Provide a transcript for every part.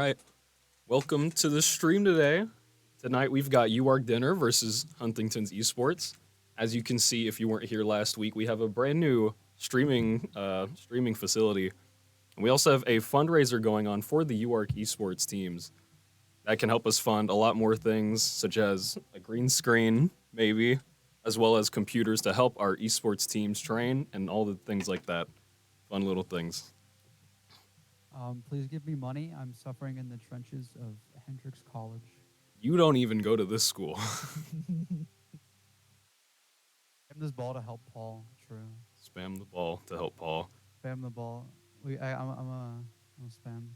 right. Welcome to the stream today. Tonight we've got UARK Dinner versus Huntington's Esports. As you can see, if you weren't here last week, we have a brand new streaming facility. And we also have a fundraiser going on for the UARK Esports teams that can help us fund a lot more things, such as a green screen, maybe, as well as computers to help our esports teams train and all the things like that. Fun little things. Please give me money. I'm suffering in the trenches of Hendrix College. You don't even go to this school. Spam this ball to help Paul. True. Spam the ball to help Paul. Spam the ball. I'm a spam.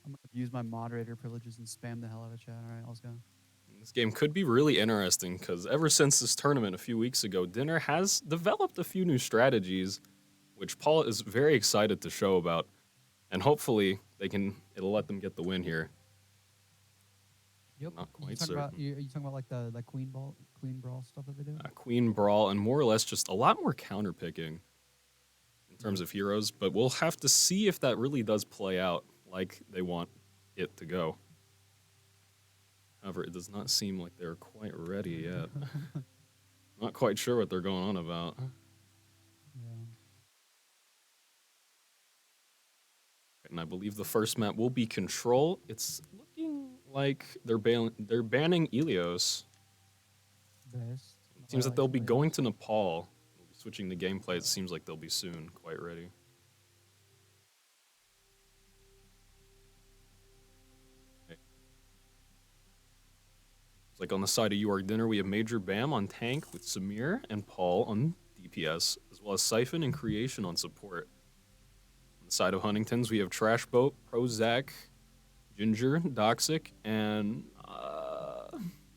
I'm gonna use my moderator privileges and spam the hell out of chat. All right, let's go. This game could be really interesting because ever since this tournament a few weeks ago, Dinner has developed a few new strategies, which Paul is very excited to show about, and hopefully it'll let them get the win here. Yep. Not quite Are certain. you talking about like the queen brawl stuff that they do? Queen Brawl, and more or less just a lot more counter picking in terms of heroes, but we'll have to see if that really does play out like they want it to go. However, it does not seem like they're quite ready yet. Not quite sure what they're going on about. Yeah. And I believe the first map will be Control. It's looking like they're banning Ilios. Best. It seems that they'll be going to Nepal. They'll be switching the gameplay. It seems like they'll be soon, quite ready. It's like on the side of UARK Dinner, we have Major Bam on tank with Samir and Paul on DPS, as well as Siphon and Creation on support. On the side of Huntington's, we have Trash Boat, Prozac, Ginger, Doxic, and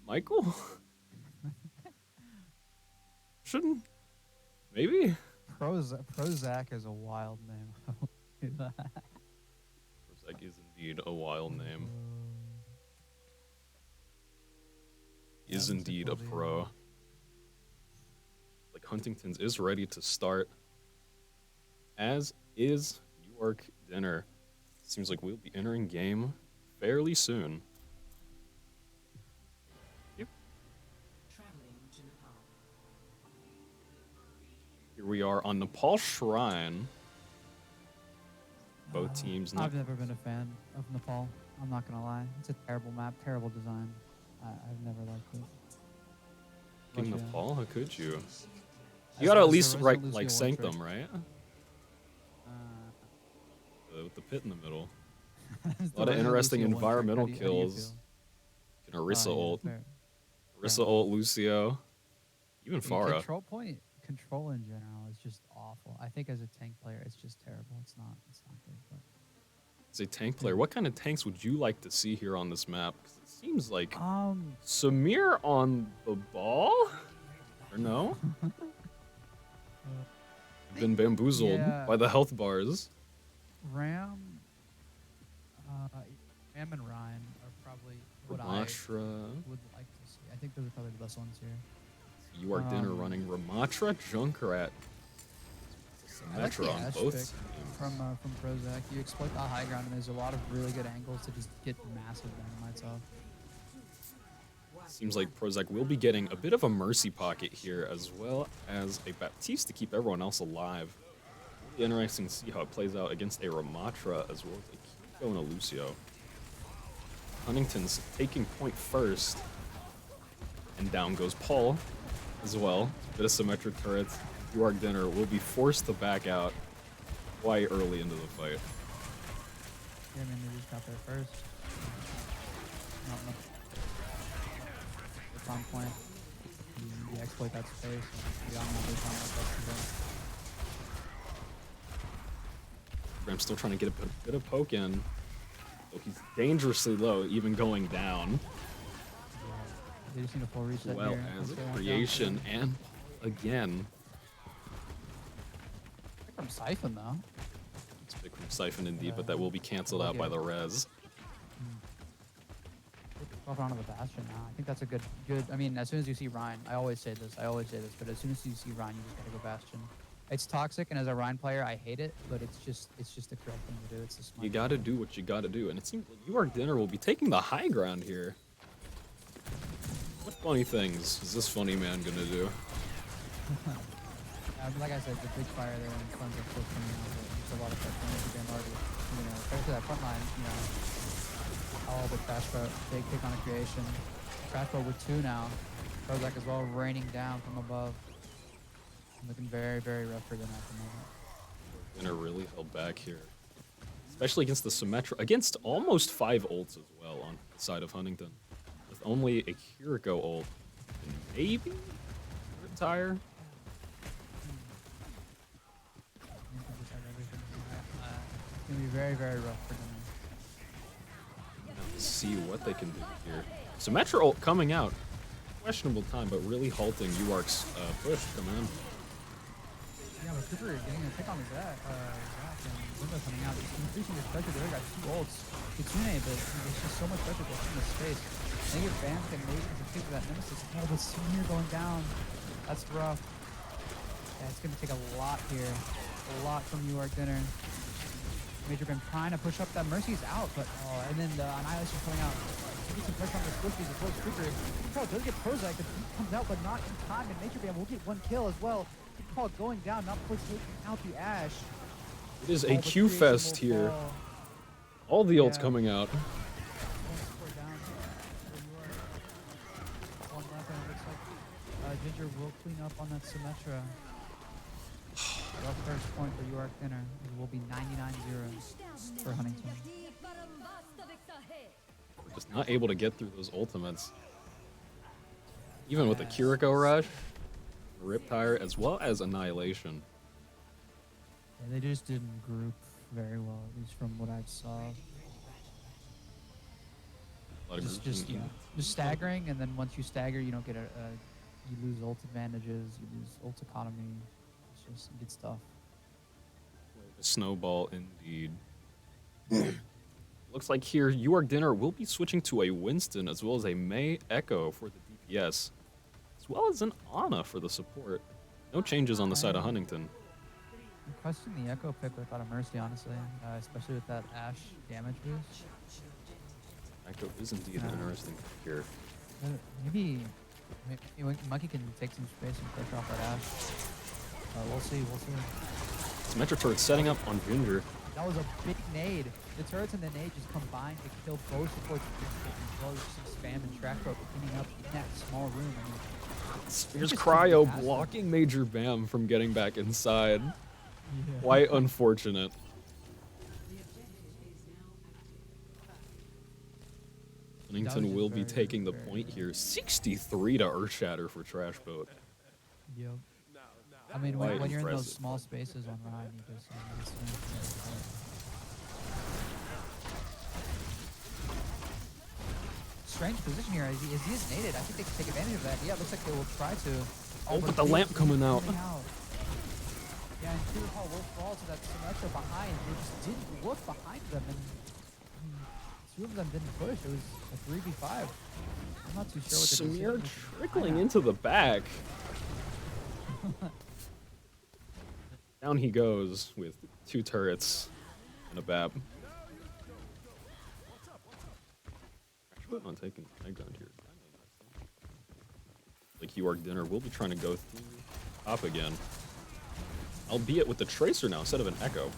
Michael? Shouldn't. Maybe? Prozac is a wild name. Prozac is indeed a wild name. Is indeed a pro. Like Huntington's is ready to start, as is UARK Dinner. Seems like we'll be entering game fairly soon. Yep. Here we are on Nepal Shrine. Both teams. I've never been a fan of Nepal. I'm not gonna lie. It's a terrible map, terrible design. I've never liked it. In Nepal? How could you? You gotta at least like Sanctum, right? With the pit in the middle. A lot of interesting environmental kills. Can Orisa ult. Orisa ult, Lucio. Even Pharah. Control in general is just awful. I think as a tank player, it's just terrible. It's not good. But as a tank player, what kind of tanks would you like to see here on this map? Because it seems like Samir on the ball? Or no? Been bamboozled by the health bars. Ram and Ryan are probably what I would like to see. I think those are probably the best ones here. UARK Dinner running Ramatra, Junkrat, Symmetra on both teams. From Prozac. You exploit the high ground, and there's a lot of really good angles to just get massive dynamites off. Seems like Prozac will be getting a bit of a mercy pocket here, as well as a Baptiste to keep everyone else alive. It'll be interesting to see how it plays out against a Ramatra, as well as they keep going to Lucio. Huntington's taking point first, and down goes Paul as well. A bit of symmetric turrets. UARK Dinner will be forced to back out quite early into the fight. Yeah, I mean, they just got there first. It's on point. You exploit that space. Ram's still trying to get a bit of poke in. Oh, he's dangerously low, even going down. They just need a full reset well here. As a Creation and again. From Siphon though. It's big from Siphon indeed, but that will be canceled out by the res. Off onto the Bastion now. I think that's a good. I mean, as soon as you see Ryan, I always say this, but as soon as you see Ryan, you just gotta go Bastion. It's toxic, and as a Rhine player, I hate it. But it's just the correct thing to do. It's the smart You thing gotta to do what you gotta do, and it seems like UARK Dinner will be taking the high ground here. What funny things is this funny man gonna do? Like I said, the big fire there in front of still coming out. It's a lot of pressure. Major Bam already, especially that front line. All the trash boat, big pick on a creation. Trash boat with 2 now. Prozac as well, raining down from above. Looking very, very rough for them at the moment. Dinner really held back here, especially against the Symmetra, against almost 5 ults as well on the side of Huntington, with only a Kiriko ult and maybe retire. It's gonna be very, very rough for them. Let's see what they can do here. Symmetra ult coming out. Questionable time, but really halting UARK's push coming in. Yeah, but Cooper getting a pick on his back, and Limbo coming out. He's increasing his pressure. They got 2 ults. Kitsune, but there's just so much pressure that's in the space. Negative Bam can make the pick of that Nemesis. Oh, but Senior going down. That's rough. Yeah, it's gonna take a lot here. A lot from UARK Dinner. Major Bam trying to push up that Mercy's out, but and then the Annihilation coming out. Get some pressure on the Squishies as well as Creeper. Carl does get Prozac, but he comes out, but not in time, and Major Bam will get 1 kill as well. Carl going down, not before taking out the Ash. It is a Q fest here. All the ults coming out. Ginger will clean up on that Symmetra. Well, first point for UARK Dinner. It will be 99-0 for Huntington. We're just not able to get through those ultimates. Even with the Kiriko Rush, Riptire, as well as Annihilation. Yeah, they just didn't group very well, at least from what I saw. Just staggering, and then once you stagger, you don't get you lose ult advantages, you lose ult economy. It's just good stuff. Snowball indeed. Looks like here UARK Dinner will be switching to a Winston as well as a Mei Echo for the DPS, as well as an Ana for the support. No changes on the side of Huntington. I'm questioning the Echo pick without a Mercy, honestly, especially with that Ash damage boost. Echo is indeed an interesting pick here. Maybe Monkey can take some space and pressure off that Ash. We'll see. Symmetra turret setting up on Ginger. That was a big nade. The turrets and the nade just combined to kill both supports as well as some spam and track rope cleaning up in that small room. Spears Cryo blocking Major Bam from getting back inside. Yeah. Quite unfortunate. Huntington will be taking the point here. 63 to Earthshatter for Trash Boat. Yep. I mean, when you're in those small spaces on Ryan, you just strange position here. Is he is nated? I think they can take advantage of that. Yeah, it looks like they will try to. Oh, but the lamp coming out. Yeah, and Peter Paul will fall to that Symmetra behind. They just didn't look behind them, and 2 of them didn't push. It was a 3v5. I'm not too sure what the Samir trickling into the back. Down he goes with 2 turrets and a BAP. Actually, not taking the high ground here. Like UARK Dinner will be trying to go through top again, albeit with the Tracer now instead of an Echo.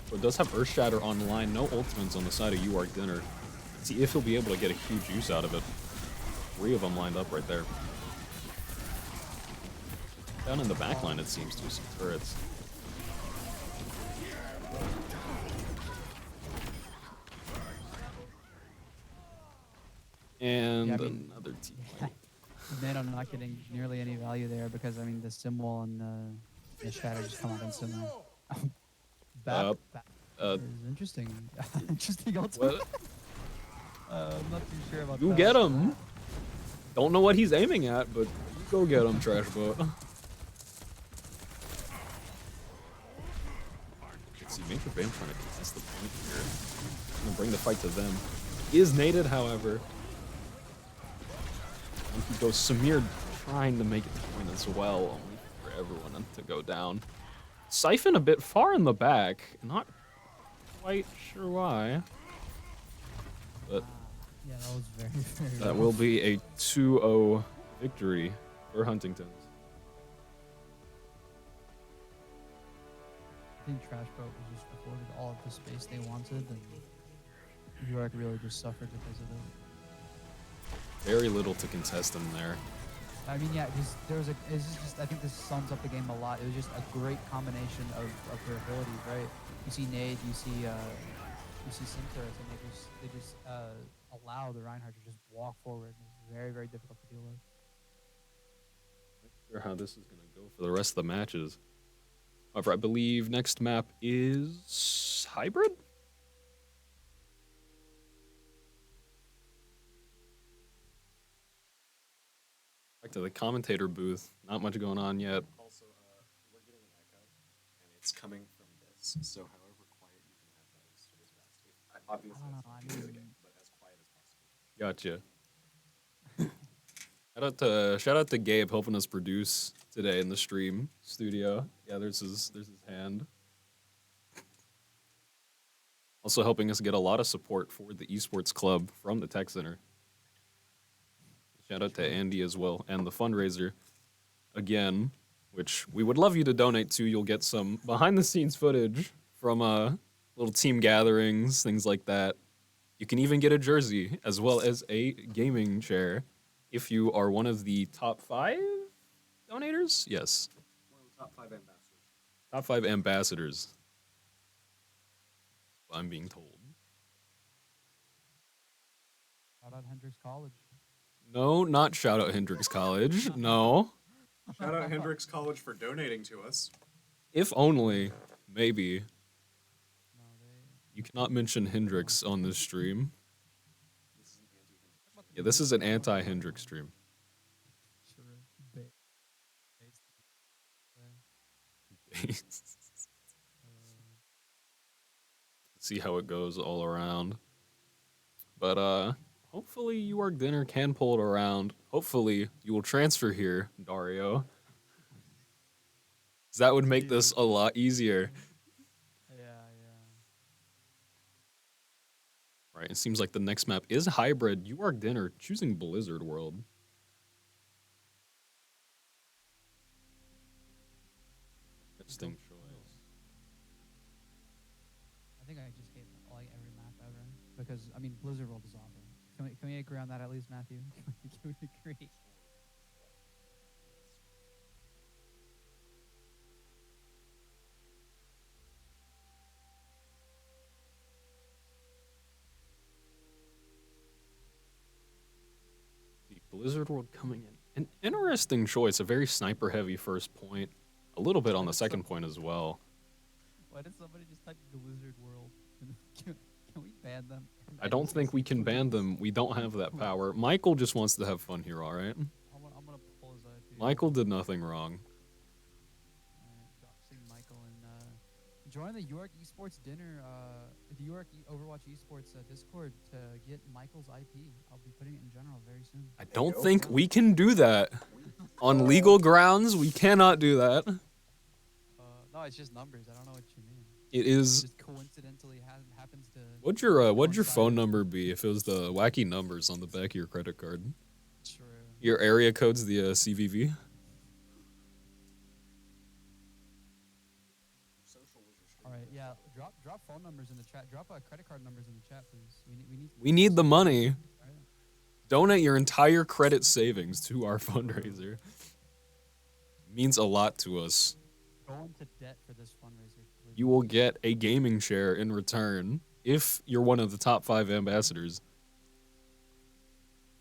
So it does have Earthshatter online, no ultimates on the side of UARK Dinner. Let's see if he'll be able to get a huge use out of it. 3 of them lined up right there. Down in the back line, it seems, to some turrets. And another team. Man, I'm not getting nearly any value there because, I mean, the symbol and the shadow just come out instantly. That is interesting. Interesting ultimate. I'm not too sure about that. You get him. Don't know what he's aiming at, but you go get him, Trash Boat. Let's see, Major Bam trying to contest the point here. Gonna bring the fight to them. He is nated, however. And he goes Samir trying to make it join as well, only for everyone to go down. Siphon a bit far in the back, not quite sure why. But yeah, that was very, very that rough. will be a 2-0 victory for Huntington. I think Trash Boat was just afforded all of the space they wanted, and UARK really just suffered because of it. Very little to contest in there. I mean, yeah, because I think this sums up the game a lot. It was just a great combination of their abilities, right? You see Nade, you see Simturret, and they just allow the Reinhardt to just walk forward. It's very, very difficult to deal with. Not sure how this is going to go for the rest of the matches. However, I believe next map is Hybrid? Back to the commentator booth. Not much going on yet. Also, we're getting an echo, and it's coming from this. So, however quiet you can have that is best. Obviously, I don't that's know, not I the mean- game, but as quiet as possible. Gotcha. Shout out to Gabe helping us produce today in the stream studio. Yeah, there's his hand. Also helping us get a lot of support for the esports club from the Tech Center. Shout out to Andy as well and the fundraiser again, which we would love you to donate to. You'll get some behind the scenes footage from little team gatherings, things like that. You can even get a jersey as well as a gaming chair if you are one of the top 5 donators. Yes. One of the top 5 ambassadors. Top 5 ambassadors. I'm being told. Shout out Hendrix College. No, not shout out Hendrix College. No. Shout out Hendrix College for donating to us. If only, maybe. No, You cannot mention Hendrix on this stream. This is an anti-Hendrix. Yeah, this is an anti-Hendrix stream. See how it goes all around. But hopefully UARK Dinner can pull it around. Hopefully you will transfer here, Dario. 'Cause that would make this a lot easier. Yeah. Right, it seems like the next map is Hybrid. UARK Dinner choosing Blizzard World. Interesting choice. I think I just hate like every map ever because I mean Blizzard World is awful. Can we agree on that at least, Matthew? Can we agree? The Blizzard World coming in. An interesting choice. A very sniper heavy first point. A little bit on the second point as well. Why did somebody just type Blizzard World? Can we ban them? I don't think we can ban them. We don't have that power. Michael just wants to have fun here, alright? I'm gonna pull his IP. Michael did nothing wrong. Alright, doxing Michael and join the UARK Esports Dinner, the UARK Overwatch Esports Discord to get Michael's IP. I'll be putting it in general very soon. I don't think we can do that. On legal grounds, we cannot do that. No, it's just numbers. I don't know what you mean. It It is. just coincidentally happens to. What'd your coincide phone with- number be if it was the wacky numbers on the back of your credit card? True. Your area code's the CVV? Social was your All right, yeah. Drop phone numbers in the chat. Drop credit card numbers in the chat, please. We need the money. Right. Donate your entire credit savings to our fundraiser. Means a lot to us. Go into debt for this fundraiser. Please. You will get a gaming chair in return if you're one of the top 5 ambassadors.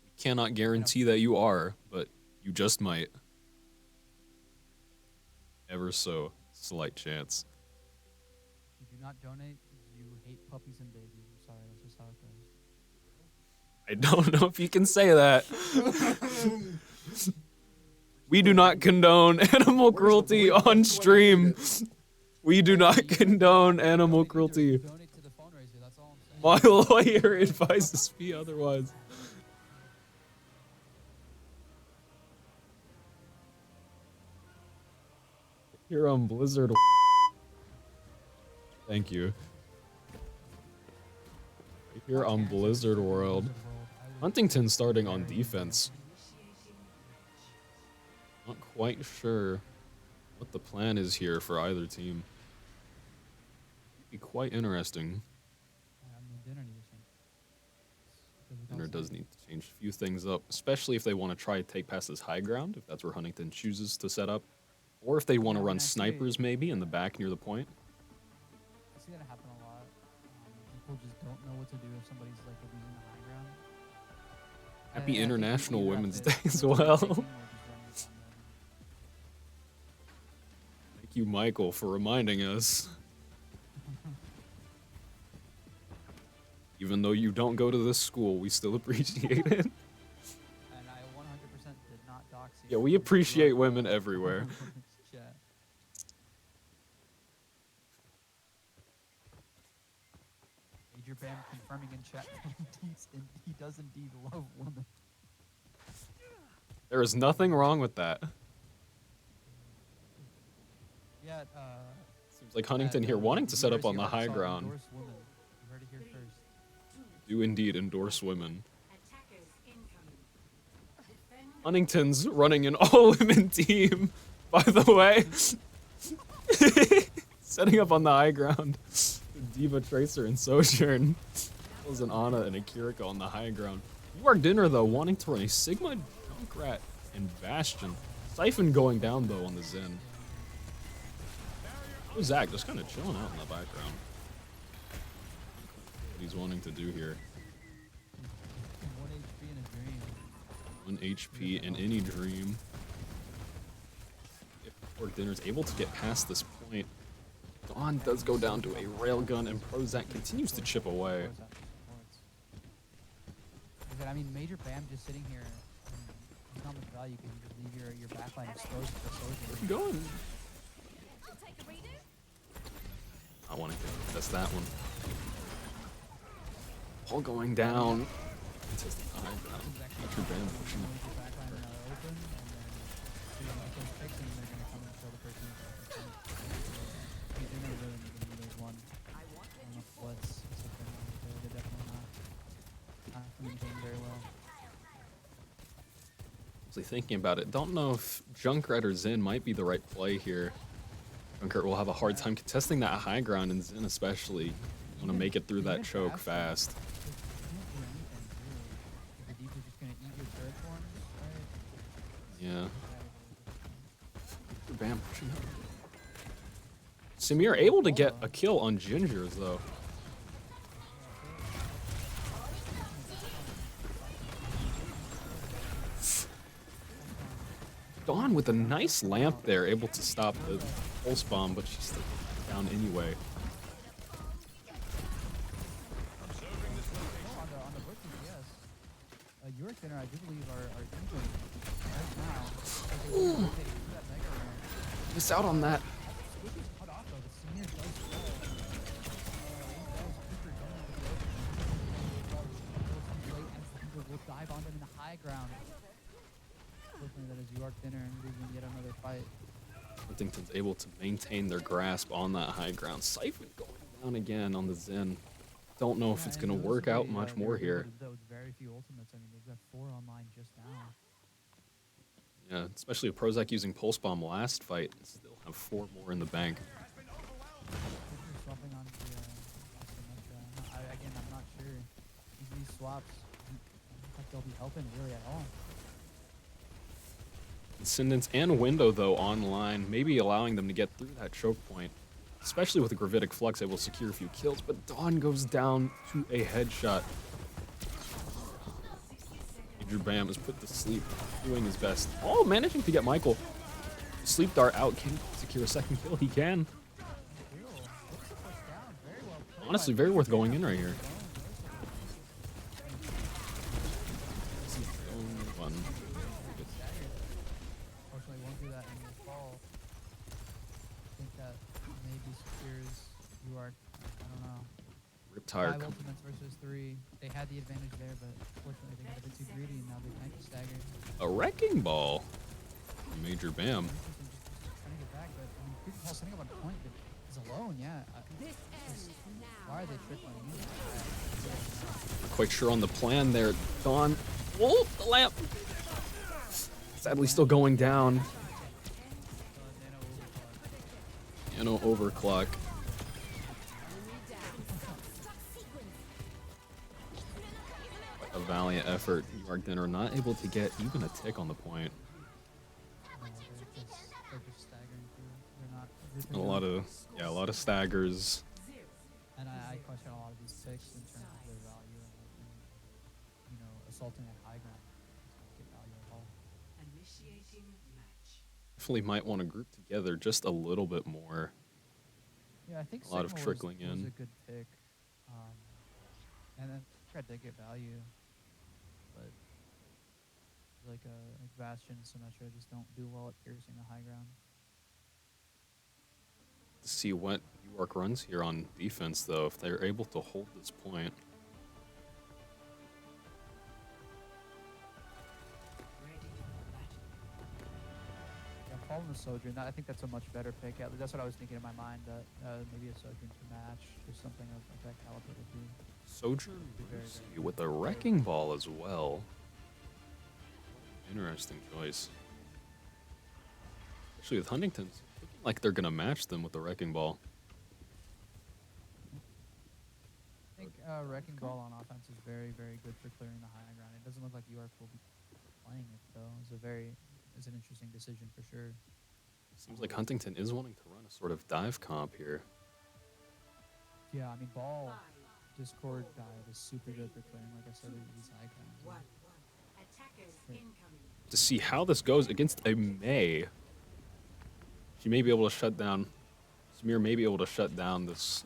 We cannot guarantee that you are, but you just might. Ever so slight chance. If you do not donate, you hate puppies and babies. I'm sorry, that's just how it goes. I don't know if you can say that. We do not condone animal cruelty on stream. We do not condone animal cruelty. Donate to the fundraiser. That's all I'm saying. My lawyer advises me otherwise. Here on Blizzard. Thank you. Here on Blizzard World. Huntington starting on defense. Not quite sure what the plan is here for either team. Be quite interesting. Dinner does need to change a few things up, especially if they want to try to take past this high ground, if that's where Huntington chooses to set up. Or if they want to run snipers maybe in the back near the point. I see that happen a lot. People just don't know what to do if somebody's like losing the high ground. Happy I International think Women's either Day have as to well. taking or just running down Thank you, Michael, for reminding us. Even though you don't go to this school, we still appreciate it. And I 100% did not dox you. Yeah, we appreciate women everywhere. Chat. Major Bam confirming in chat that he does indeed love women. There is nothing wrong with that. Yeah, Seems like Huntington here wanting to set up on the high UARK ground. endorse women. You heard it here first. Do indeed endorse women. Huntington's running an all-women team, by the way. Setting up on the high ground. Diva, Tracer, and Sojourn. There's an Ana and a Kiriko on the high ground. UARK Dinner, though, wanting to run a Sigma, Junkrat, and Bastion. Siphon going down, though, on the Zen. Oh, Zach just kind of chilling out in the background. What he's wanting to do here. 1 HP in any dream. If UARK Dinner is able to get past this point, Dawn does go down to a railgun, and Prozac continues to chip away. I mean, Major Bam just sitting here. He's not much value because you just leave your backline exposed for Sojourn. Going. I want to test that one. All going down. Testing the high ground. Major Bam pushing up. Thinking about it, don't know if Junkrat or Zen might be the right play here. Junkrat will have a hard time contesting that high ground, and Zen especially want to make it through that choke fast. Yeah. Bam. Samir able to get a kill on Gingers though. Dawn with a nice lamp there, able to stop the pulse bomb, but she's still down anyway. On the booking, yes. UARK Dinner, I do believe, are even right now. Miss out on that. Cut off, though. The Samir does fall. Will dive on them in the high ground. That is UARK Dinner and losing yet another fight. Huntington's able to maintain their grasp on that high ground. Siphon going down again on the Zen. Don't know if it's going to work out much more here. That was very few ultimates. I mean, they've got 4 online just now. Yeah, especially with Prozac using Pulse Bomb last fight. Still have 4 more in the bank. Swapping on again, I'm not sure. These swaps, I don't think they'll be helping really at all. Ascendance and Window, though, online, maybe allowing them to get through that choke point. Especially with the Gravitic Flux, able to secure a few kills, but Dawn goes down to a headshot. Major Bam is put to sleep, doing his best. Oh, managing to get Michael. Sleep Dart out, can he secure a second kill? He can. Honestly, very worth going in right here. Riptire. 5 ultimates versus 3. They had the advantage there, but fortunately they got a bit too greedy and now they can't get staggered. A Wrecking Ball. Major Bam. Trying to get back, but I mean, Creepy Paul setting up on point, but he's alone. Yeah. Why are they trickling in? Not quite sure on the plan there. Dawn. Oh, the lamp. Sadly, still going down. Nano overclock. Nano overclock. A valiant effort. UARK Dinner not able to get even a tick on the point. No, they're just staggering through. They're not. A lot of staggers. And I question a lot of these picks in terms of their value and assaulting at high ground doesn't get value at all. Initiating match. Definitely might want to group together just a little bit more. Yeah, I think A lot of Signal trickling was in. a good pick. And then Fred did get value, but like Bastion and Symmetra just don't do well at piercing the high ground. To see what UARK runs here on defense, though, if they're able to hold this point. Ready for battle. Yeah, following the Sojourn, I think that's a much better pick. That's what I was thinking in my mind, that maybe a Sojourn to match or something of that caliber would be. Sojourn Very, Lucy very with a Wrecking Ball as well. Interesting choice. Especially with Huntington's looking like they're going to match them with the Wrecking Ball. I think Wrecking Ball on offense is very, very good for clearing the high ground. It doesn't look like UARK will be playing it, though. It's an interesting decision for sure. Seems like Huntington is wanting to run a sort of dive comp here. Yeah, I mean, Ball Discord dive is super good for clearing, like I said, these high grounds. 1-1. Attackers incoming. To see how this goes against a May. She may be able to shut down. Samir may be able to shut down this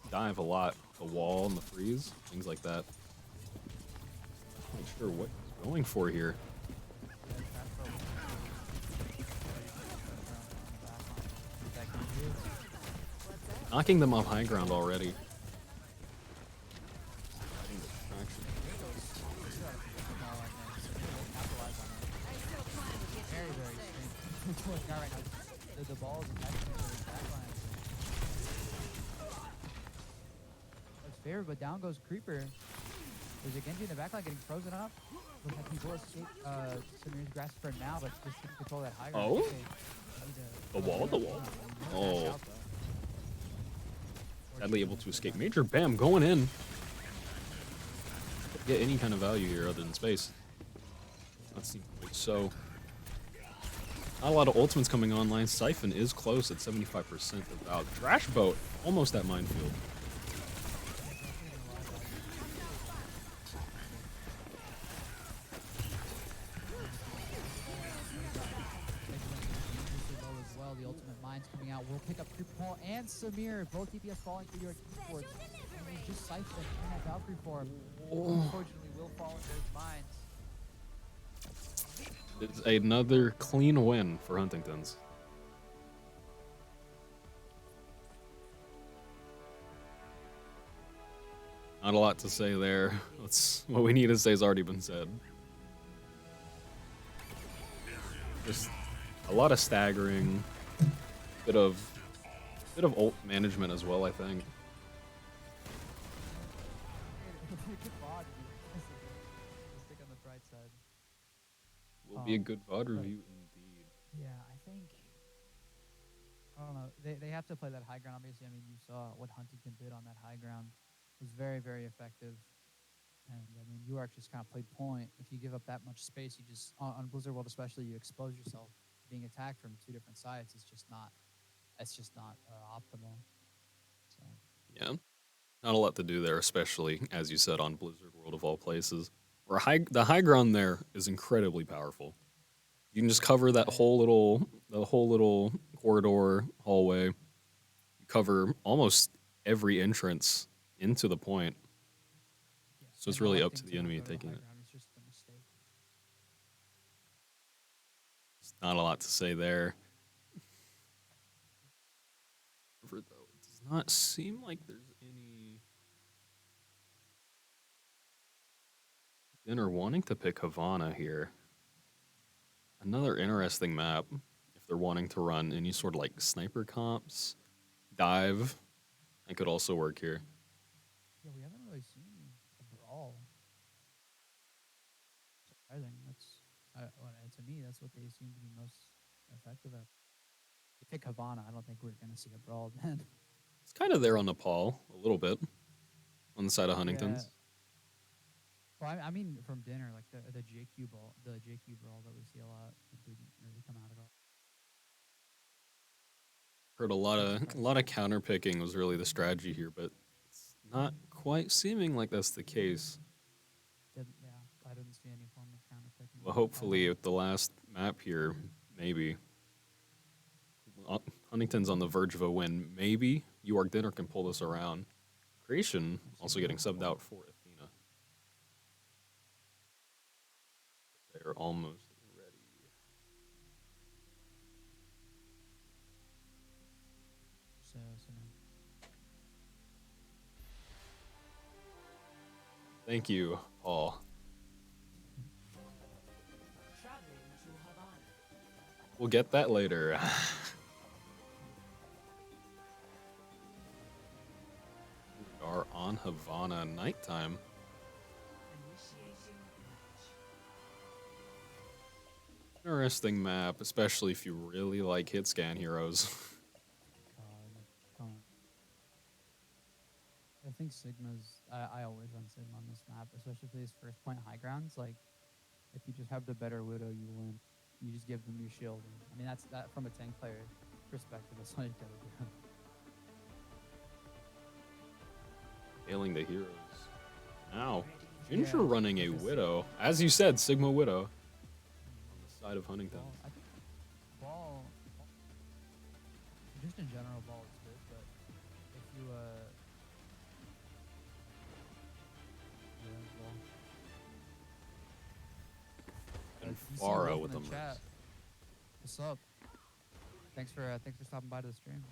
dive a lot. The wall and the freeze, things like that. Not sure what he's going for here. Knocking them off high ground already. Very, very strange. Not right now. The ball is attacking to his backline. Looks favored, but down goes Creeper. There's a Genji in the backline getting frozen up. Looks like he will escape Samir's grasp for now, but just couldn't control that high ground. Oh? The wall. Oh. Sadly able to escape. Major Bam going in. Get any kind of value here other than space. Let's see. So, not a lot of ultimates coming online. Siphon is close at 75% about. Trash Boat almost at minefield. As well, the ultimate mines coming out. We'll pick up Creeper Paul and Samir, both DPS falling for UARK Esports. And we just Siphon in that Valkyrie form. Unfortunately, will fall into those mines. It's another clean win for Huntington's. Not a lot to say there. What we need to say has already been said. Just a lot of staggering, bit of ult management as well, I think. Good VOD. Stick on the bright side. Will be a good VOD review indeed. Yeah, I think. I don't know. They have to play that high ground. Obviously, I mean, you saw what Huntington did on that high ground. It was very, very effective. And I mean, UARK just kind of played point. If you give up that much space, you just on Blizzard World especially, you expose yourself to being attacked from two different sides. It's just not optimal. So Yeah, not a lot to do there, especially as you said on Blizzard World of all places, where the high ground there is incredibly powerful. You can just cover that whole little corridor hallway. You cover almost every entrance into the point. yeah. So it's And really electing up to the not enemy go the taking high it. ground is just a mistake. It's not a lot to say there. However, though, it does not seem like there's any Dinner wanting to pick Havana here. Another interesting map. If if they're wanting to run any sort of like sniper comps, dive, that could also work here. Yeah, we haven't really seen a brawl. Surprising. To me, that's what they seem to be most effective at. If you pick Havana, I don't think we're gonna see a brawl then. It's kind of there on Nepal a little bit on the side of Yeah. Huntington's. Well, I mean, from dinner, like the JQ brawl, that we see a lot, it didn't really come out at all. Heard a lot of counter picking was really the strategy here, but it's not quite seeming like that's the case. Yeah, I didn't see any form of counter picking. Well, hopefully at the last map here, maybe Huntington's on the verge of a win. Maybe UARK Dinner can pull this around. Creation also getting subbed out for Athena. They're almost ready. So no. Thank you, Paul. Traveling to Havana. We'll get that later. We are on Havana nighttime. Initiating match. Interesting map, especially if you really like hit scan heroes. God, don't. I think Sigma's. I always run Sigma on this map, especially for these first point high grounds. Like, if you just have the better widow, you win. You just give them your shield. And, I mean, that's that from a tank player perspective. That's all you gotta do. Hailing the heroes. Now, Yeah, Ginger running a because- widow. As you said, Sigma Widow. On the side of Huntington. Ball, I think ball, just in general, ball is good, but if you yeah, ball. And DC Farah Wolf with in the the chat. mercs. What's up? Thanks for stopping by to the stream.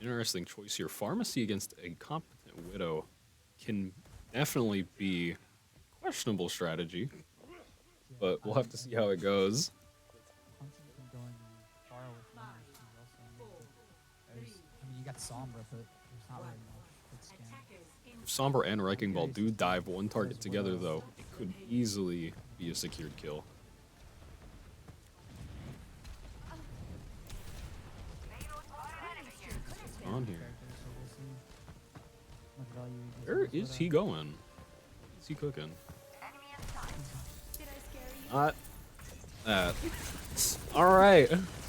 Interesting choice here. Pharmacy against a competent widow can definitely be questionable strategy, but we'll have to see how it goes. Huntington going far with winners is also. I mean, you got Sombra, but there's not really much. It's scan. Attackers in If Sombra and Wrecking Ball do dive one target together, though, it could easily be a secured kill. What's on here? Character, so we'll see how much value he gives Where us, is but, he going? What is he cooking? Not that. All right.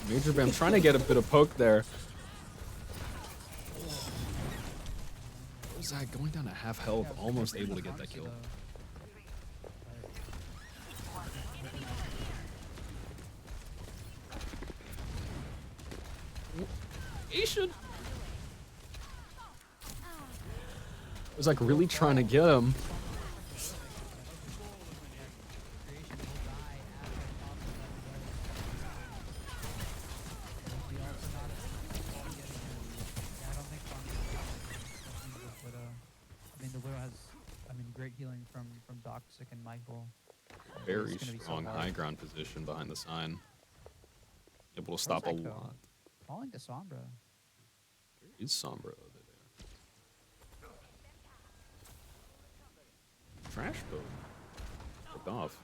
Major Bam trying to get a bit of poke there. What was that? Going down to half health, yeah, almost Sigma's able to the get that pharmacy, kill. though. Asian. I was like really trying to get him. Creation will die after the also not yeah, I don't think Widow. I mean, the Widow has, great healing from Toxic and Michael. Very It's gonna be so strong hard. high ground position behind the sign. Able to stop a Echo? lot. Falling to Sombra. Where is Sombra over there? Trash boat. Took off.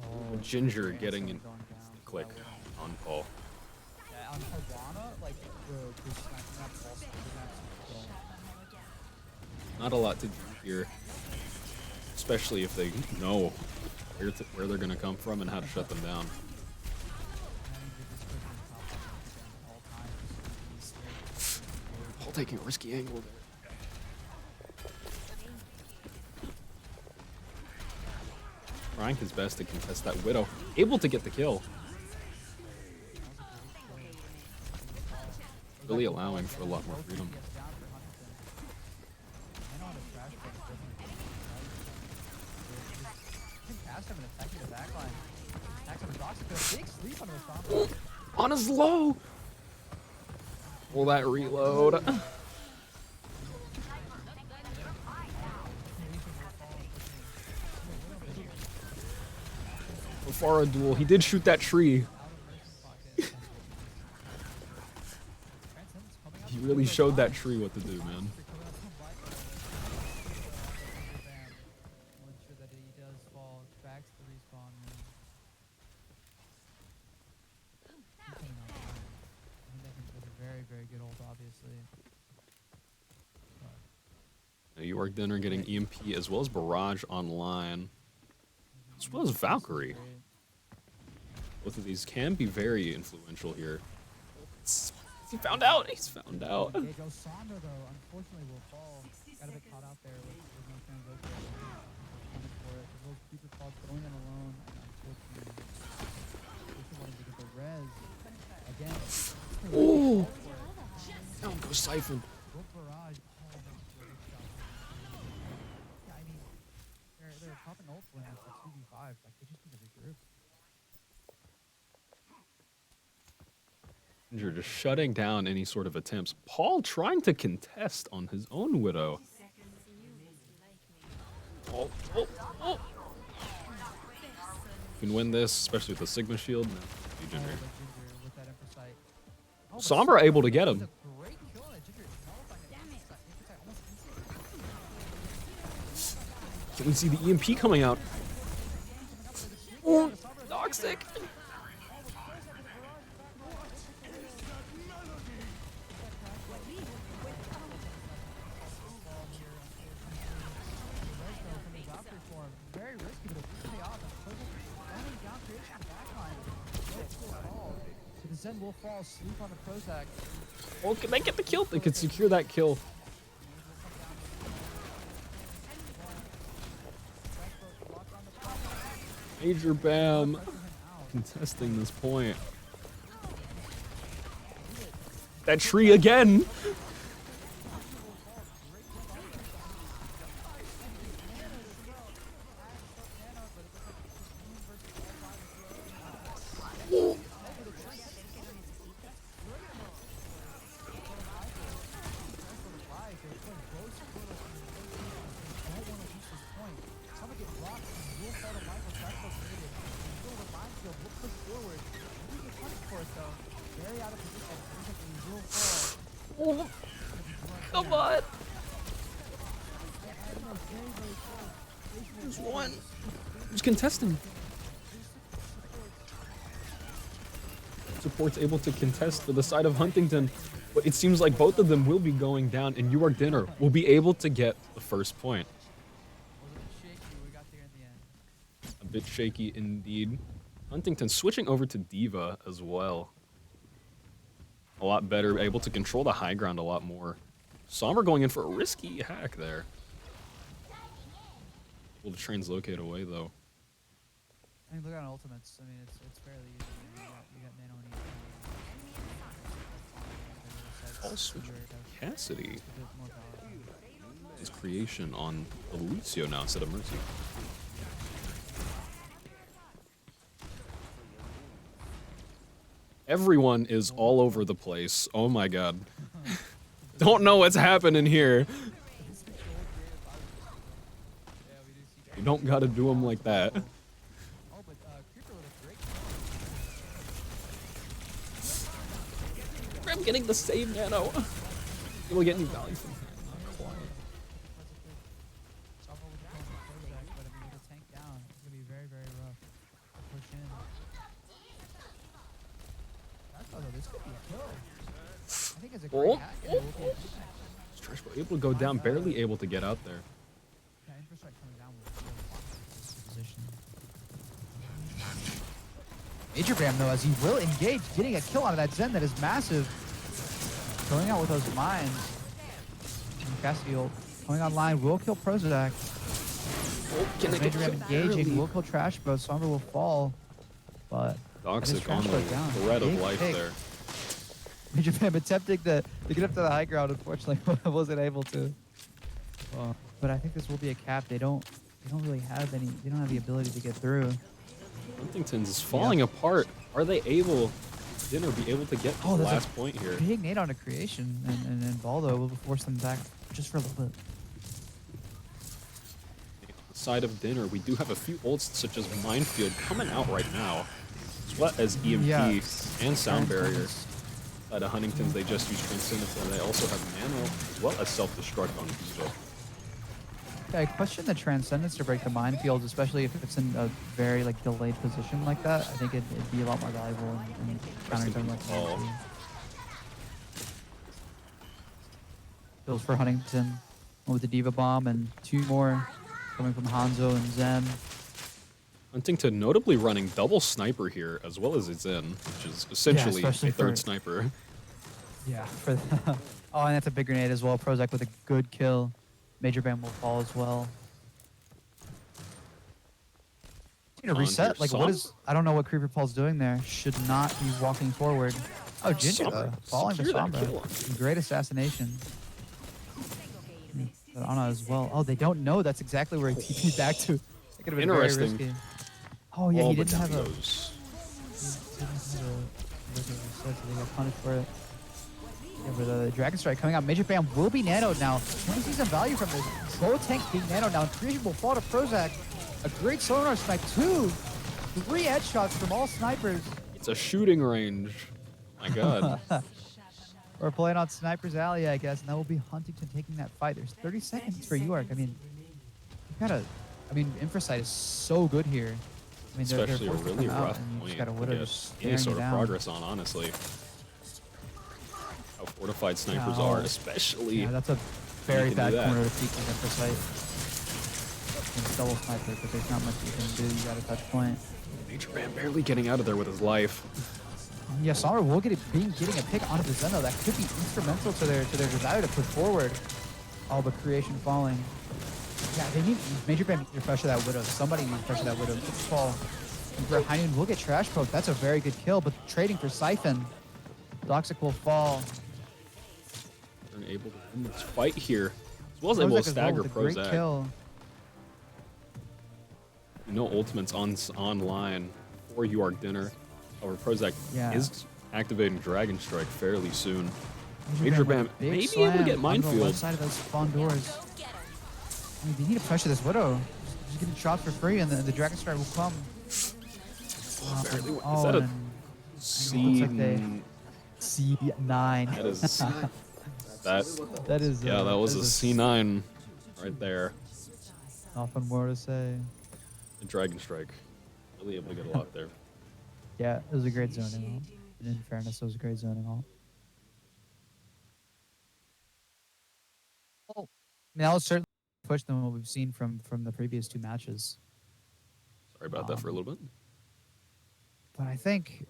Oh, Ginger and getting Sam in going down for click that Widow. on Paul. Yeah, on Havana, like the sniping map, all sniping maps don't. Not a lot to do here, especially if they know where they're going to come from and how to shut them down. Paul taking a risky angle there. Trying his best to contest that Widow. Able to get the kill. Really allowing for a lot more freedom. On his low! Will that reload? Pharah duel. He did shoot that tree. He really showed that tree what to do, man. We'll ensure that he does fall back to the respawn. He's coming online. I think that was a very, very good ult, obviously. UARK Dinner getting EMP as well as Barrage online. As well as Valkyrie. Both of these can be very influential here. He found out. He's found out. Okay, Joe Sonder, though, unfortunately will fall. Got a bit caught out there with no translation. Punished for it. Those keeper calls going in alone. And unfortunately, wanted to get the res. Again. Oh! Down goes Siphon. Both barrage. Oh, that's a great shot. Yeah, I mean, they're popping ult when it's a 2v5. Like, they just need to regroup. Just shutting down any sort of attempts. Paul trying to contest on his own Widow. Oh, oh, oh. Can win this, especially with the Sigma shield. No, be Ginger. With that Emperor sight. Oh, but Sombra able to get him. That's a great kill on it. Ginger nullifying that Emperor sight almost instantly. Can we see the EMP coming out? Oh, toxic. Very risky, but it will pay off. Only down creation in the backline. So the Zen will fall asleep on the Prozac. Oh, can they get the kill? They could secure that kill. Major Bam contesting this point. That tree again. Oh, come on. There's one. Who's contesting? Support's able to contest for the side of Huntington, but it seems like both of them will be going down, and UARK Dinner will be able to get the first point. A bit shaky indeed. Huntington switching over to Diva as well. A lot better, able to control the high ground a lot more. Sombra going in for a risky hack there. Able to translocate away though. I mean, look at ultimates. I mean, it's fairly easy. You got Nano and All switch with Cassidy. His creation on Lucio now instead of Mercy. Everyone is all over the place. Oh my god. Don't know what's happening here. You don't gotta do them like that. I'm getting the save nano. You will get any value from that. Not quite. Oh, Stretchball able to go down, barely able to get out there. Major Bam, though, as he will engage, getting a kill out of that Zen that is massive. Going out with those mines. And Cassidy ult coming online, will kill Prozac. Oh, Major Bam engaging, will kill Trash Boat. Sombra will fall, but Toxic on the thread of life there. Major Bam attempting to get up to the high ground, unfortunately, wasn't able to. But I think this will be a cap. They don't really have any. They don't have the ability to get through. Huntington's is falling apart. Are they able, Dinner be able to get to the last point here? Big nade on a creation, and Baldo will force them back just for a little bit. side of Dinner, we do have a few ults such as Minefield coming out right now, as well as EMP Yes. and Sound Barrier. Transcendence. Side of Huntington's, they just use Transcendence, and they also have Nano as well as Self-Destruct on Diva. Yeah, I question the Transcendence to break the minefields, especially if it's in a very like delayed position like that. I think it'd be a lot more valuable in countering something like Ball. that. Kills for Huntington with the Diva Bomb and 2 more coming from Hanzo and Zen. Huntington notably running double sniper here, as well as Zen, which is essentially a especially third for- sniper. Yeah. For oh, and that's a big grenade as well. Prozac with a good kill. Major Bam will fall as well. Need to On reset. here, Like, Som- what is? I don't know what Creeper Paul's doing there. Should not be walking forward. Oh, Ginger Sombra, falling to secure that Sombra. kill. Great assassination. But Anna as well. Oh, they don't know. That's exactly where he TP'd back to. It could have been very Interesting. risky. Oh yeah, he but didn't down have a. goes. He didn't have a reset, so they got punished for it. Yeah, but the Dragon Strike coming out. Major Bam will be nanoed now. Can we see some value from this? Slow tank being nanoed now. Creation will fall to Prozac. A great sonar snipe. 3 headshots from all snipers. It's a shooting range. My God. We're playing on Sniper's Alley, I guess, and that will be Huntington taking that fight. There's 30 seconds for UARK. I mean, you gotta. I mean, Infrasight is so good here. I mean, they're Especially a forced to really come out, rough and you point just gotta to Widow get just any staring sort you of down. progress on, honestly. How fortified snipers No. are, especially. Yeah, that's a very can bad do that. corner to peek with Infrasight. It's double sniper, but there's not much you can do. You gotta touch point. Major Bam barely getting out of there with his life. Yeah, Sombra will getting a pick onto the Zeno. That could be instrumental to their desire to push forward. Oh, but creation falling. Yeah, they need Major Bam to pressure that Widow. Somebody needs to pressure that Widow. Good fall. And for Heinun will get trash poked. That's a very good kill, but trading for Siphon. Doxic will fall. They're able to win this fight here. As well as able to Prozac as well stagger with a great Prozac. kill. You know Ultimate's online for UARK Dinner. However, Prozac Yeah. is activating Dragon Strike fairly soon. Major Bam with a big may be able to slam get on the Minefield. left side of those spawn doors. I mean, they need to pressure this Widow. Just getting shot for free, and the Dragon Strike will come. Barely- Oh, is that a and C? looks like they- C9. That is that. That is. Yeah, that was that a is C9 right there. Nothing more to say. The Dragon Strike. Really able to get a lot there. Yeah, it was a great zoning ult. And in fairness, it was a great zoning ult. Oh, I mean, that was certainly a push than what we've seen from the previous 2 matches. Sorry about that for a little bit. But I think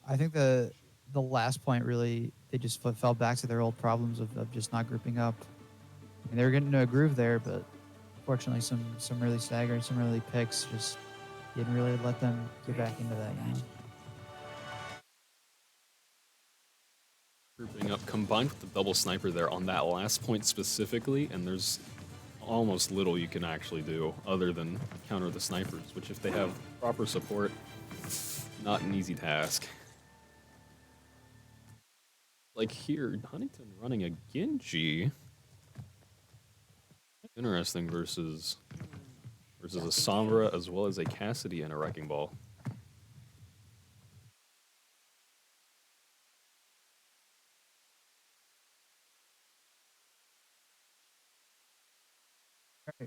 the last point really, they just fell back to their old problems of just not grouping up. I mean, they were getting into a groove there, but unfortunately some really staggering, some really picks just didn't really let them get back into that, you know? Grouping up combined with the double sniper there on that last point specifically, and there's almost little you can actually do other than counter the snipers, which if they have proper support, not an easy task. Like here, Huntington running a Genji. Interesting versus a Sombra as well as a Cassidy and a Wrecking Ball.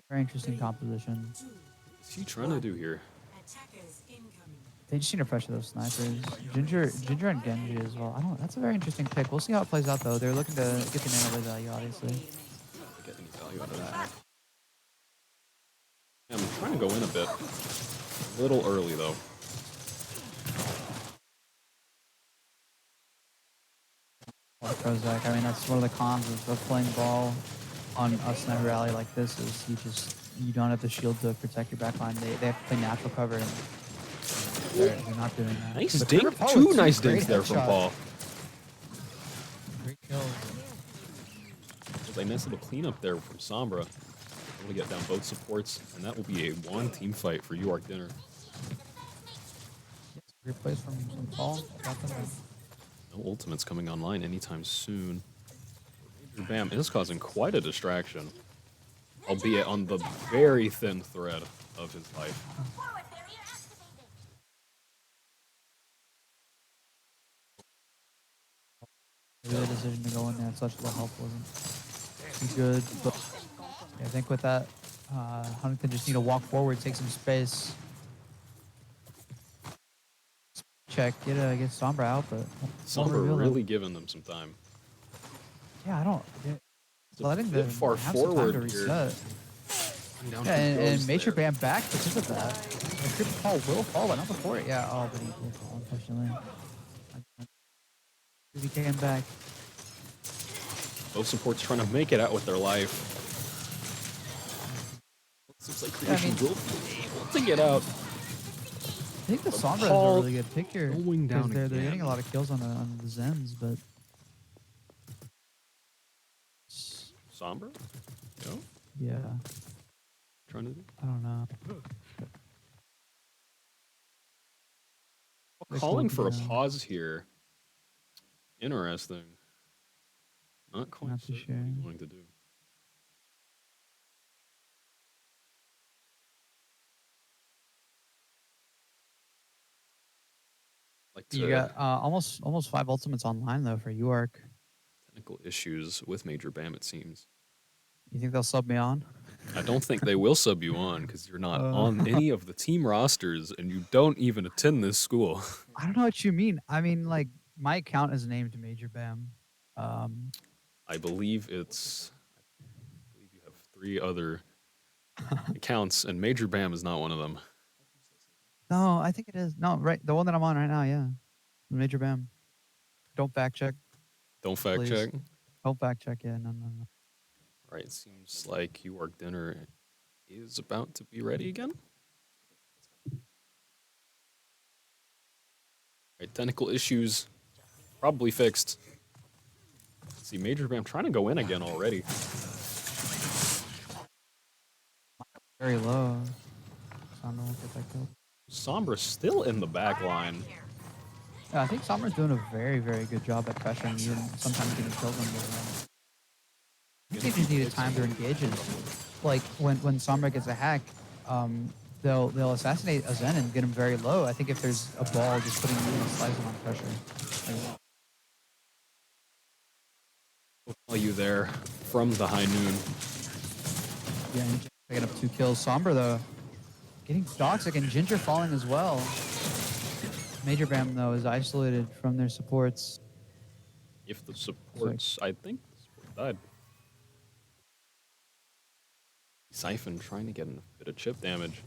Very interesting composition. What's he trying to do here? Attackers incoming. They just need to pressure those snipers. Ginger and Genji as well. I don't. That's a very interesting pick. We'll see how it plays out though. They're looking to get the nano blade value, obviously. Get any value out of that. Yeah, I'm trying to go in a bit. A little early though. Prozac. I mean, that's one of the cons of playing ball on a sniper rally like this is you don't have the shield to protect your backline. They have to play natural cover, and they're not doing that. Nice But dink. Creeper Paul Two with nice great dinks there from headshots. Paul. Great kills. A nice little cleanup there from Sombra. Able to get down both supports, and that will be a one team fight for UARK Dinner. Great plays from Paul. Got them. No ultimates coming online anytime soon. Major Bam is causing quite a distraction. albeit on the very thin thread of his life. Maybe the decision to go in there at such low health wasn't too good, but yeah, I think with that, Huntington just need to walk forward, take some space, check, get Sombra out, but won't Sombra reveal them. really giving them some time. Yeah, I don't. It's a Letting bit them far have some time to forward here. reset. Down Yeah, he and goes Major there. Bam back because of that. The creepy call will fall, but not before it. Yeah, oh, but he will fall, unfortunately. He came back. Both supports trying to make it out with their life. Seems like Yeah, I Creation mean- will be able to get out. I think the But Sombra is a Paul really good pick here. going down Because they're again. getting a lot of kills on the Zens, but Sombra? No? yeah, Trying to do? I don't know. They're Calling for a closing down. pause here. Interesting. Not quite Not too certain what he's sure. going to do. Like to You got almost 5 ultimates online though for UARK. technical issues with Major Bam, it seems. You think they'll sub me on? I don't think they will sub you on because you're not Uh. on any of the team rosters and you don't even attend this school. I don't know what you mean. I mean, like my account is named Major Bam. I believe you have 3 other accounts and Major Bam is not one of them. No, I think it is. No, right, the one that I'm on right now. Yeah, Major Bam. Don't fact check. Don't fact Please. check. Don't fact check. Yeah, no. Right, seems like UARK Dinner is about to be ready again. Right, technical issues probably fixed. Let's see, Major Bam trying to go in again already. Very low. Sombra won't get that kill. Sombra still in the back line. Yeah, I think Sombra's doing a very, very good job at pressuring you and sometimes getting kills on the I think they just need a time to engage it. Like when Sombra gets a hack, they'll assassinate a Zen and get him very low. I think if there's a ball, just putting you and slicing on pressure. Are you there from the high noon? Yeah, and picking up 2 kills. Sombra though, getting toxic and Ginger falling as well. Major Bam though is isolated from their supports. If the supports, I think the support died. Siphon trying to get a bit of chip damage.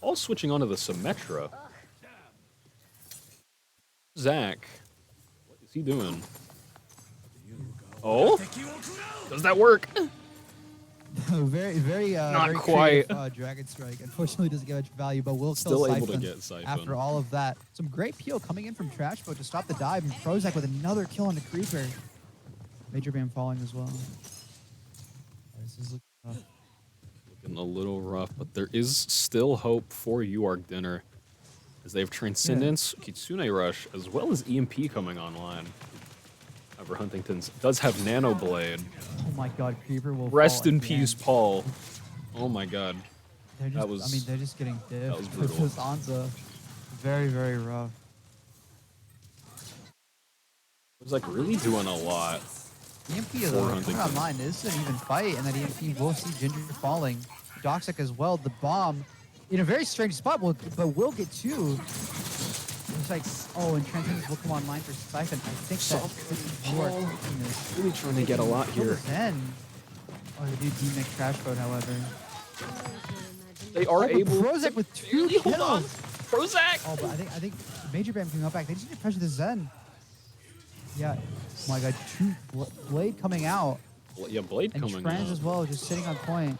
All switching onto the Symmetra. Zach, what is he doing? Oh, does that work? very, very, Not very quite. creative, Dragon Strike. Unfortunately, doesn't get much value, but will Still kill able to Siphon get Siphon. after all of that. Some great peel coming in from Trash Boat to stop the dive, and Prozac with another kill on the creeper. Major Bam falling as well. This is looking rough. Looking a little rough, but there is still hope for UARK Dinner as they have Transcendence, Kitsune Rush, as well as EMP coming online. However, Huntington's does have Nano Blade. Oh my God, creeper will Rest fall in again. peace, Paul. Oh my God. They're just, That was- I mean, they're just getting that was diffed brutal. with this Anza. Very, very rough. It was like really doing a lot. EMP is For coming Huntington. online. This is an even fight, and that EMP will see Ginger falling. Doxic as well. The bomb in a very strange spot, but will get 2. It's like, oh, and Transcendence will come online for Siphon. I think that this is more taking this. Really trying to get a lot Kill here. the Zen. Oh, they do demake Trash Boat, however. They are Oh, but able Prozac to with 2 barely hold on. kills. Prozac! Oh, but I think Major Bam can go back. They just need to pressure the Zen. Yeah. Oh my God, 2 Blade coming out. Yeah, Blade And coming Trans out. as well, just sitting on point.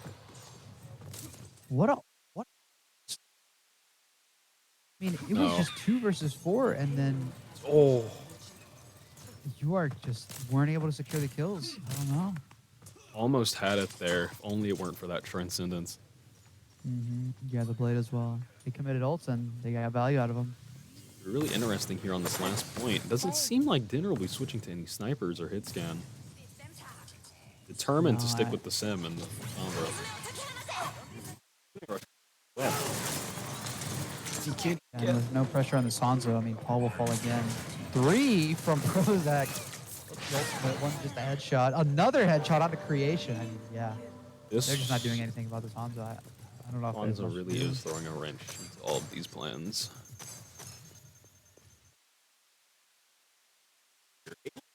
What? I mean, it was No. just 2 versus 4, and then Oh. UARK just weren't able to secure the kills. I don't know. Almost had it there, if only it weren't for that Transcendence. Yeah, the Blade as well. They committed ults, and they got value out of them. Really interesting here on this last point. Doesn't seem like Dinner will be switching to any snipers or hit scan. determined to No, stick with the sim and the Sombra. He can't And get. with no pressure on the Sanzo, I mean, Paul will fall again. 3 from Prozac. The ultimate one, just a headshot. Another headshot onto creation. I mean, yeah. This They're just not doing anything about this Hanzo. I don't know if there's Hanzo much to really do. is throwing a wrench into all of these plans.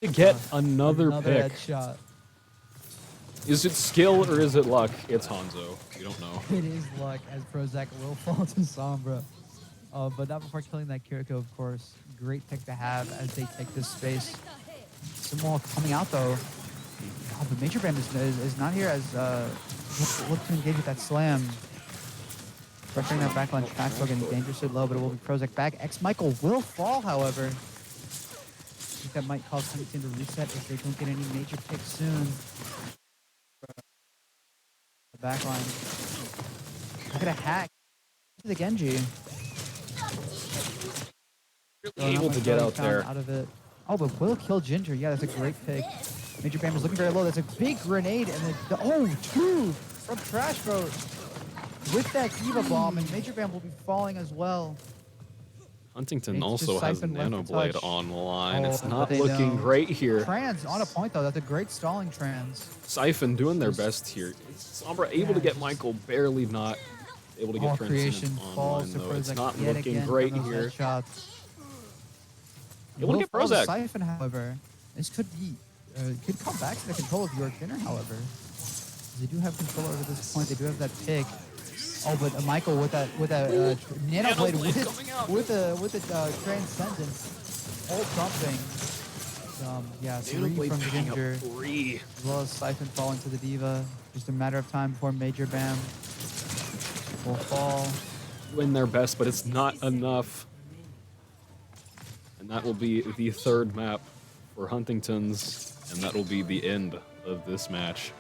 To get another pick. headshot. Is it skill or is it luck? It's Hanzo. We don't know. It is luck as Prozac will fall to Sombra. But not before killing that Kiriko, of course. Great pick to have as they take this space. Simul coming out though. Oh, but Major Bam is not here as look to engage with that slam. Pressuring that backline track getting dangerously low, but it will be Prozac back. X-Michael will fall, however. I think that might cause Huntington to reset if they don't get any major picks soon. The backline. Look at a hack to the Genji. Really able to get out there. Out of it. Oh, but will kill Ginger. Yeah, that's a great pick. Major Bam is looking very low. That's a big grenade, and then two from Trash Boat with that Eva bomb, and Major Bam will be falling as well. Huntington It's also just has Siphon left to Nanoblade touch. online. Oh, It's but not they looking know. great here. Trans on a point though. That's a great stalling trans. Siphon doing their best here. Sombra able to get Michael, barely not able to get Creation Transcendent falls online to though. It's Prozac not yet looking again great from those here. headshots. Able to get Will fall Prozac. Siphon, however, this could be could come back to the control of UARK Dinner. However, they do have control over this point. They do have that pick. Oh, but Michael with that Nanoblade with the Transcendence, all jumping. Yeah, 3 from Ginger, as well as Siphon falling to the Diva. Just a matter of time before Major Bam will fall. Doing their best, but it's not enough. And that will be the third map for Huntington's, and that will be the end of this match.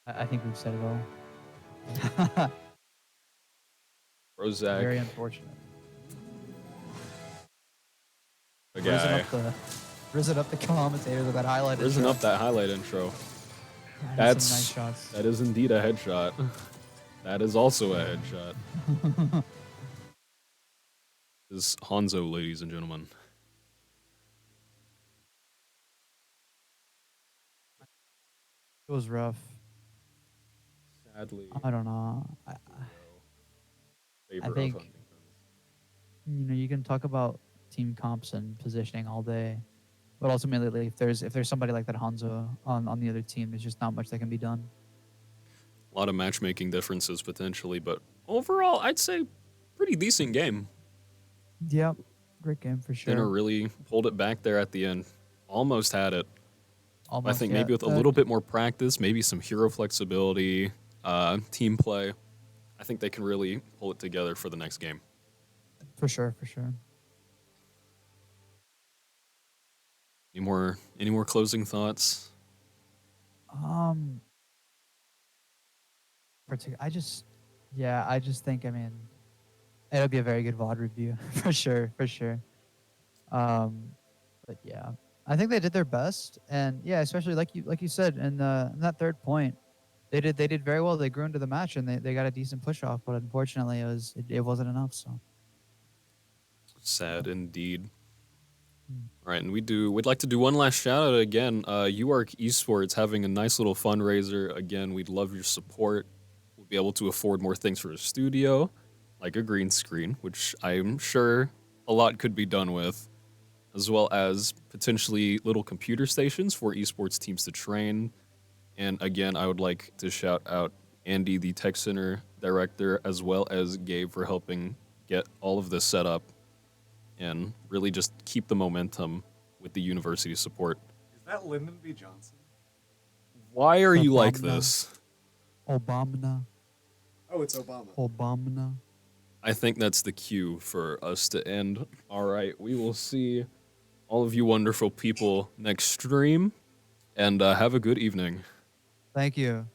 I think we've said it all. Prozac, Very unfortunate. the guy, Risen up the commentators with that highlight. risen intro. up that highlight intro. And some nice shots. That is indeed a headshot. That is also a headshot. This is Hanzo, ladies and gentlemen. It was rough. Sadly, I don't know. favor I of think- Huntington's. You can talk about team comps and positioning all day, but ultimately, if there's somebody like that Hanzo on the other team, there's just not much that can be done. A lot of matchmaking differences potentially, but overall, I'd say pretty decent game. Yep, great game for sure. Dinner really pulled it back there at the end. Almost had it. Almost, I think yeah. maybe with a little bit more practice, maybe some hero flexibility, team play, I think they can really pull it together for the next game. For sure. Any more closing thoughts? I just think, I mean, it'll be a very good VOD review for sure. But yeah, I think they did their best, and yeah, especially like you said, in that third point, they did very well. They grew into the match, and they got a decent push off, but unfortunately, it wasn't enough. So Sad indeed. All right, and we'd like to do one last shout out again. UARK Esports having a nice little fundraiser. Again, we'd love your support. We'll be able to afford more things for a studio, like a green screen, which I'm sure a lot could be done with, as well as potentially little computer stations for esports teams to train. And again, I would like to shout out Andy, the Tech Center director, as well as Gabe for helping get all of this set up and really just keep the momentum with the university support. Is that Lyndon B. Johnson? Why are you like Obama. this? Obama. Oh, it's Obama. Obama. I think that's the cue for us to end. All right, we will see all of you wonderful people next stream, and have a good evening. Thank you.